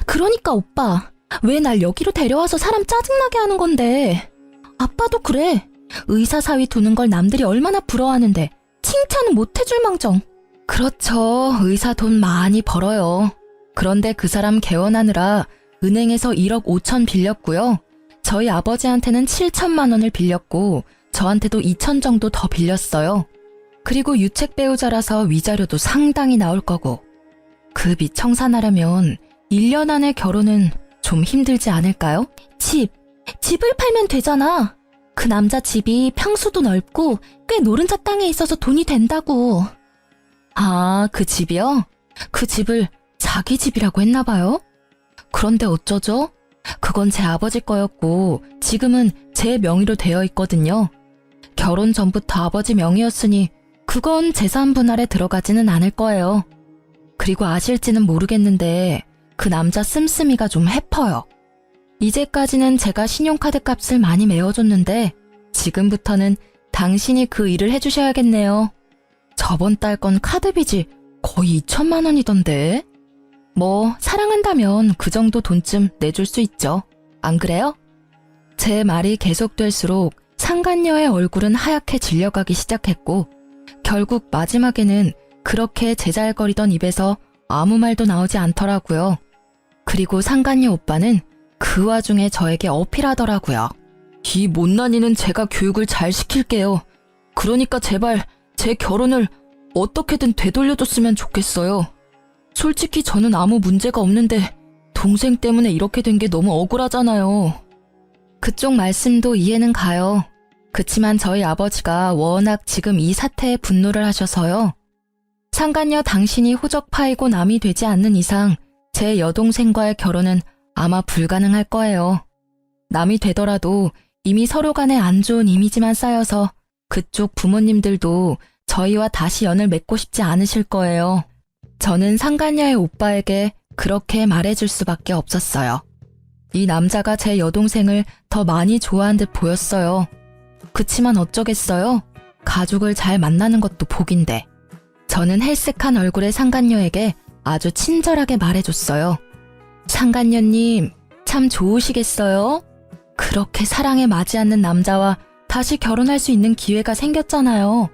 그러니까 오빠, 왜 날 여기로 데려와서 사람 짜증나게 하는 건데. 아빠도 그래. 의사 사위 두는 걸 남들이 얼마나 부러워하는데 칭찬은 못 해줄 망정. 그렇죠. 의사 돈 많이 벌어요. 그런데 그 사람 개원하느라 은행에서 1억 5천 빌렸고요. 저희 아버지한테는 7천만 원을 빌렸고 저한테도 2천 정도 더 빌렸어요. 그리고 유책 배우자라서 위자료도 상당히 나올 거고. 그 빚 청산하려면 1년 안에 결혼은 좀 힘들지 않을까요? 집을 팔면 되잖아. 그 남자 집이 평수도 넓고 꽤 노른자 땅에 있어서 돈이 된다고. 아, 그 집이요? 그 집을 자기 집이라고 했나 봐요? 그런데 어쩌죠? 그건 제 아버지 거였고 지금은 제 명의로 되어 있거든요. 결혼 전부터 아버지 명의였으니 그건 재산 분할에 들어가지는 않을 거예요. 그리고 아실지는 모르겠는데 그 남자 씀씀이가 좀 해퍼요. 이제까지는 제가 신용카드 값을 많이 메워줬는데 지금부터는 당신이 그 일을 해주셔야겠네요. 저번 달 건 카드빚이 거의 2천만 원이던데. 뭐 사랑한다면 그 정도 돈쯤 내줄 수 있죠. 안 그래요? 제 말이 계속될수록 상간녀의 얼굴은 하얗게 질려가기 시작했고 결국 마지막에는 그렇게 제잘거리던 입에서 아무 말도 나오지 않더라고요. 그리고 상간녀 오빠는 그 와중에 저에게 어필하더라고요. 이 못난이는 제가 교육을 잘 시킬게요. 그러니까 제발 제 결혼을 어떻게든 되돌려줬으면 좋겠어요. 솔직히 저는 아무 문제가 없는데 동생 때문에 이렇게 된 게 너무 억울하잖아요. 그쪽 말씀도 이해는 가요. 그치만 저희 아버지가 워낙 지금 이 사태에 분노를 하셔서요. 상간녀 당신이 호적파이고 남이 되지 않는 이상 제 여동생과의 결혼은 아마 불가능할 거예요. 남이 되더라도 이미 서로 간에 안 좋은 이미지만 쌓여서 그쪽 부모님들도 저희와 다시 연을 맺고 싶지 않으실 거예요. 저는 상간녀의 오빠에게 그렇게 말해줄 수밖에 없었어요. 이 남자가 제 여동생을 더 많이 좋아한 듯 보였어요. 그치만 어쩌겠어요? 가족을 잘 만나는 것도 복인데. 저는 헬쓱한 얼굴의 상간녀에게 아주 친절하게 말해줬어요. 상간녀님, 참 좋으시겠어요? 그렇게 사랑에 맞지 않는 남자와 다시 결혼할 수 있는 기회가 생겼잖아요.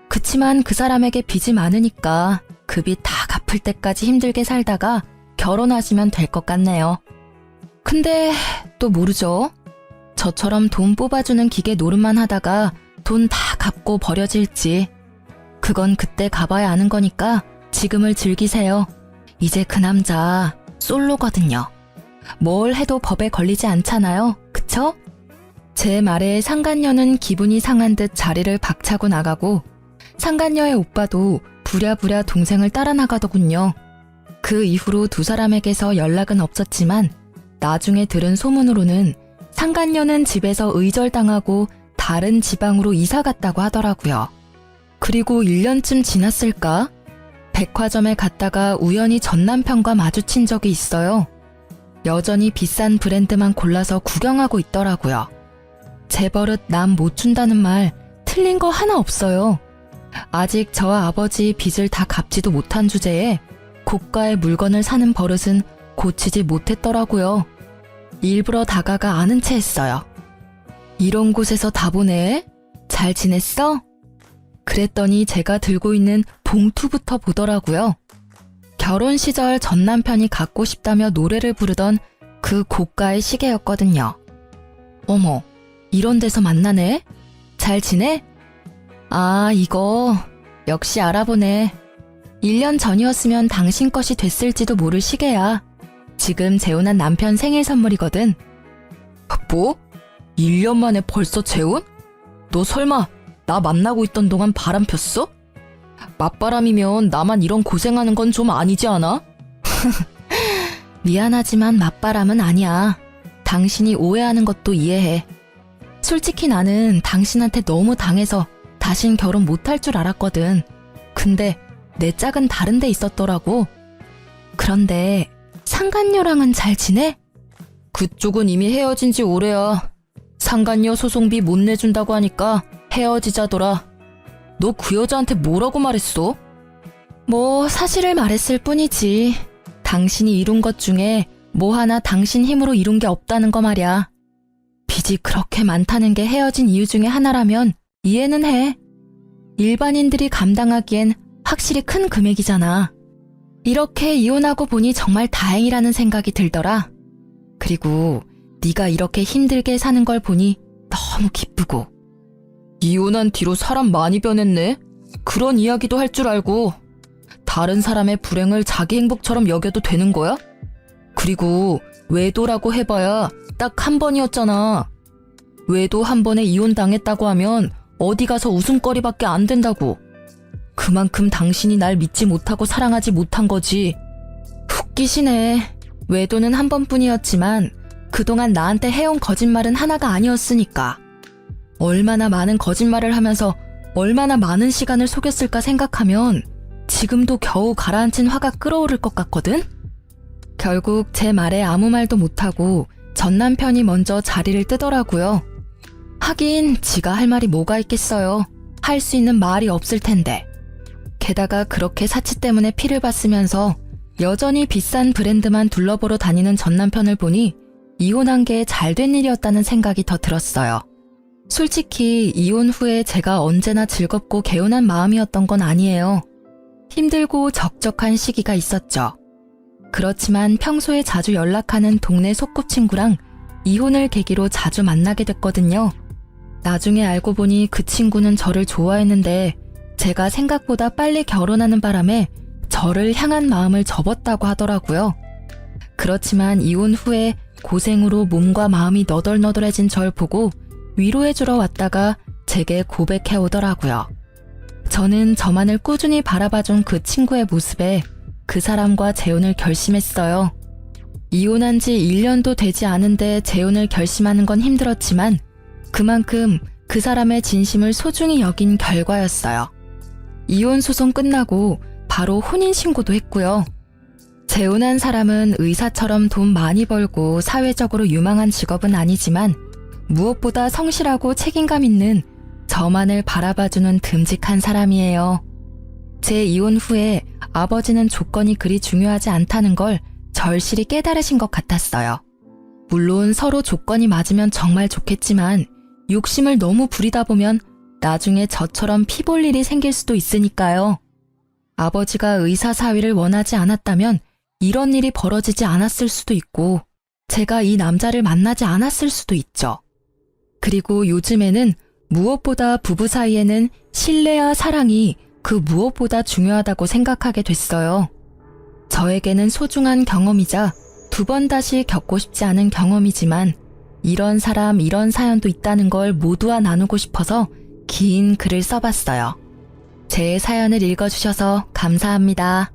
그치만 그 사람에게 빚이 많으니까 그 빚 다 갚을 때까지 힘들게 살다가 결혼하시면 될 것 같네요. 근데 또 모르죠? 저처럼 돈 뽑아주는 기계 노릇만 하다가 돈 다 갚고 버려질지. 그건 그때 가봐야 아는 거니까 지금을 즐기세요. 이제 그 남자 솔로거든요. 뭘 해도 법에 걸리지 않잖아요. 그쵸? 제 말에 상간녀는 기분이 상한 듯 자리를 박차고 나가고 상간녀의 오빠도 부랴부랴 동생을 따라 나가더군요. 그 이후로 두 사람에게서 연락은 없었지만 나중에 들은 소문으로는 상간녀는 집에서 의절당하고 다른 지방으로 이사 갔다고 하더라고요. 그리고 1년쯤 지났을까? 백화점에 갔다가 우연히 전 남편과 마주친 적이 있어요. 여전히 비싼 브랜드만 골라서 구경하고 있더라고요. 제 버릇 남 못 준다는 말 틀린 거 하나 없어요. 아직 저와 아버지 빚을 다 갚지도 못한 주제에 고가의 물건을 사는 버릇은 고치지 못했더라고요. 일부러 다가가 아는 체 했어요. 이런 곳에서 다 보네? 잘 지냈어? 그랬더니 제가 들고 있는 봉투부터 보더라고요. 결혼 시절 전 남편이 갖고 싶다며 노래를 부르던 그 고가의 시계였거든요. 어머, 이런 데서 만나네? 잘 지내? 아, 이거 역시 알아보네. 1년 전이었으면 당신 것이 됐을지도 모를 시계야. 지금 재혼한 남편 생일 선물이거든. 뭐? 1년 만에 벌써 재혼? 너 설마 나 만나고 있던 동안 바람 폈어? 맞바람이면 나만 이런 고생하는 건 좀 아니지 않아? 미안하지만 맞바람은 아니야. 당신이 오해하는 것도 이해해. 솔직히 나는 당신한테 너무 당해서 다신 결혼 못할 줄 알았거든. 근데 내 짝은 다른 데 있었더라고. 그런데 상간녀랑은 잘 지내? 그쪽은 이미 헤어진 지 오래야. 상간녀 소송비 못 내준다고 하니까 헤어지자더라. 너 그 여자한테 뭐라고 말했어? 뭐 사실을 말했을 뿐이지. 당신이 이룬 것 중에 뭐 하나 당신 힘으로 이룬 게 없다는 거 말이야. 빚이 그렇게 많다는 게 헤어진 이유 중에 하나라면 이해는 해. 일반인들이 감당하기엔 확실히 큰 금액이잖아. 이렇게 이혼하고 보니 정말 다행이라는 생각이 들더라. 그리고 네가 이렇게 힘들게 사는 걸 보니 너무 기쁘고. 이혼한 뒤로 사람 많이 변했네. 그런 이야기도 할 줄 알고. 다른 사람의 불행을 자기 행복처럼 여겨도 되는 거야? 그리고 외도라고 해봐야 딱 한 번이었잖아. 외도 한 번에 이혼당했다고 하면 어디 가서 웃음거리밖에 안 된다고. 그만큼 당신이 날 믿지 못하고 사랑하지 못한 거지. 웃기시네. 외도는 한 번뿐이었지만 그동안 나한테 해온 거짓말은 하나가 아니었으니까. 얼마나 많은 거짓말을 하면서 얼마나 많은 시간을 속였을까 생각하면 지금도 겨우 가라앉힌 화가 끓어오를 것 같거든? 결국 제 말에 아무 말도 못하고 전 남편이 먼저 자리를 뜨더라고요. 하긴 지가 할 말이 뭐가 있겠어요. 할 수 있는 말이 없을 텐데. 게다가 그렇게 사치 때문에 피를 봤으면서 여전히 비싼 브랜드만 둘러보러 다니는 전 남편을 보니 이혼한 게 잘된 일이었다는 생각이 더 들었어요. 솔직히 이혼 후에 제가 언제나 즐겁고 개운한 마음이었던 건 아니에요. 힘들고 적적한 시기가 있었죠. 그렇지만 평소에 자주 연락하는 동네 소꿉친구랑 이혼을 계기로 자주 만나게 됐거든요. 나중에 알고 보니 그 친구는 저를 좋아했는데 제가 생각보다 빨리 결혼하는 바람에 저를 향한 마음을 접었다고 하더라고요. 그렇지만 이혼 후에 고생으로 몸과 마음이 너덜너덜해진 절 보고 위로해주러 왔다가 제게 고백해 오더라고요. 저는 저만을 꾸준히 바라봐준 그 친구의 모습에 그 사람과 재혼을 결심했어요. 이혼한 지 1년도 되지 않은데 재혼을 결심하는 건 힘들었지만 그만큼 그 사람의 진심을 소중히 여긴 결과였어요. 이혼 소송 끝나고 바로 혼인신고도 했고요. 재혼한 사람은 의사처럼 돈 많이 벌고 사회적으로 유망한 직업은 아니지만 무엇보다 성실하고 책임감 있는 저만을 바라봐주는 듬직한 사람이에요. 제 이혼 후에 아버지는 조건이 그리 중요하지 않다는 걸 절실히 깨달으신 것 같았어요. 물론 서로 조건이 맞으면 정말 좋겠지만 욕심을 너무 부리다 보면 나중에 저처럼 피 볼 일이 생길 수도 있으니까요. 아버지가 의사 사위를 원하지 않았다면 이런 일이 벌어지지 않았을 수도 있고 제가 이 남자를 만나지 않았을 수도 있죠. 그리고 요즘에는 무엇보다 부부 사이에는 신뢰와 사랑이 그 무엇보다 중요하다고 생각하게 됐어요. 저에게는 소중한 경험이자 두 번 다시 겪고 싶지 않은 경험이지만 이런 사람, 이런 사연도 있다는 걸 모두와 나누고 싶어서 긴 글을 써봤어요. 제 사연을 읽어주셔서 감사합니다.